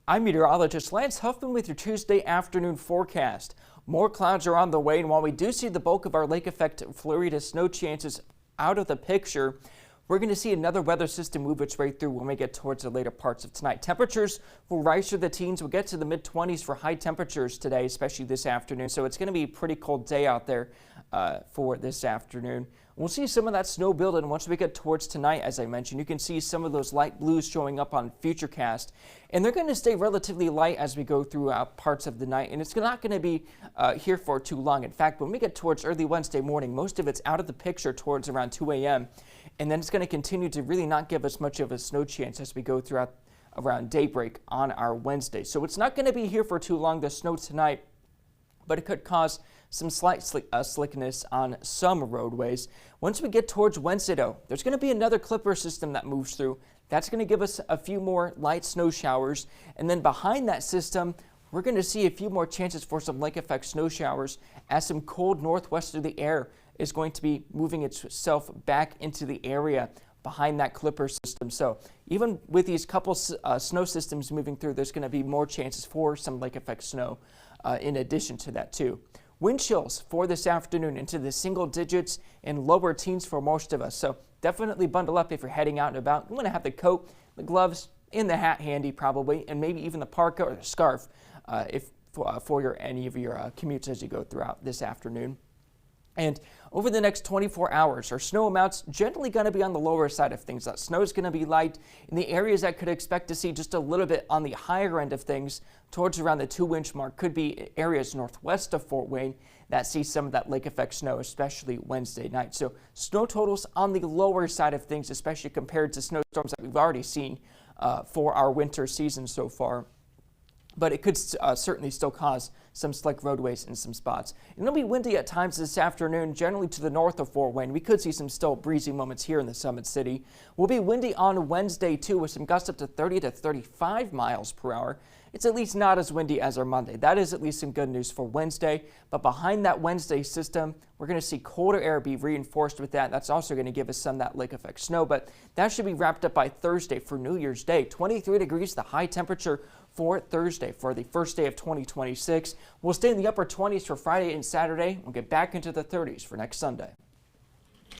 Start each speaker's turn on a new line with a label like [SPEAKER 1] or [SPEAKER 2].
[SPEAKER 1] I'm meteorologist Lance Huffman with your Tuesday afternoon forecast. More clouds are on the way, and while we do see the bulk of our lake effect flurry to snow chances out of the picture, we're going to see another weather system move its way through when we get towards the later parts of tonight. Temperatures will rise through the teens. We'll get to the mid-20s for high temperatures today, especially this afternoon. So it's going to be a pretty cold day out there for this afternoon. We'll see some of that snow building once we get towards tonight. As I mentioned, you can see some of those light blues showing up on Futurecast, and they're going to stay relatively light as we go through parts of the night, and it's not going to be here for too long. In fact, when we get towards early Wednesday morning, most of it's out of the picture towards around 2 a.m., and then it's going to continue to really not give us much of a snow chance as we go throughout around daybreak on our Wednesday. So it's not going to be here for too long, the snow tonight, but it could cause some slight slickness on some roadways. Once we get towards Wednesday, though, there's going to be another clipper system that moves through. That's going to give us a few more light snow showers. And then behind that system, we're going to see a few more chances for some lake effect snow showers as some cold northwesterly air is going to be moving itself back into the area behind that clipper system. So even with these couple snow systems moving through, there's going to be more chances for some lake effect snow in addition to that too. Wind chills for this afternoon into the single digits and lower teens for most of us. So definitely bundle up if you're heading out and about. You want to have the coat, the gloves, and the hat handy probably, and maybe even the parka or the scarf for any of your commutes as you go throughout this afternoon. And over the next 24 hours, our snow amounts generally going to be on the lower side of things. That snow is going to be light in the areas that could expect to see just a little bit on the higher end of things towards around the 2-inch mark. Could be areas northwest of Fort Wayne that see some of that lake effect snow, especially Wednesday night. So snow totals on the lower side of things, especially compared to snowstorms that we've already seen for our winter season so far. But it could certainly still cause some slick roadways in some spots. And it'll be windy at times this afternoon, generally to the north of Fort Wayne. We could see some still breezy moments here in the Summit City. We'll be windy on Wednesday, too, with some gusts up to 30 to 35 miles per hour. It's at least not as windy as our Monday. That is at least some good news for Wednesday. But behind that Wednesday system, we're going to see colder air be reinforced with that. That's also going to give us some of that lake effect snow. But that should be wrapped up by Thursday for New Year's Day. 23 degrees, the high temperature for Thursday for the first day of 2026. We'll stay in the upper 20s for Friday and Saturday. We'll get back into the 30s for next Sunday.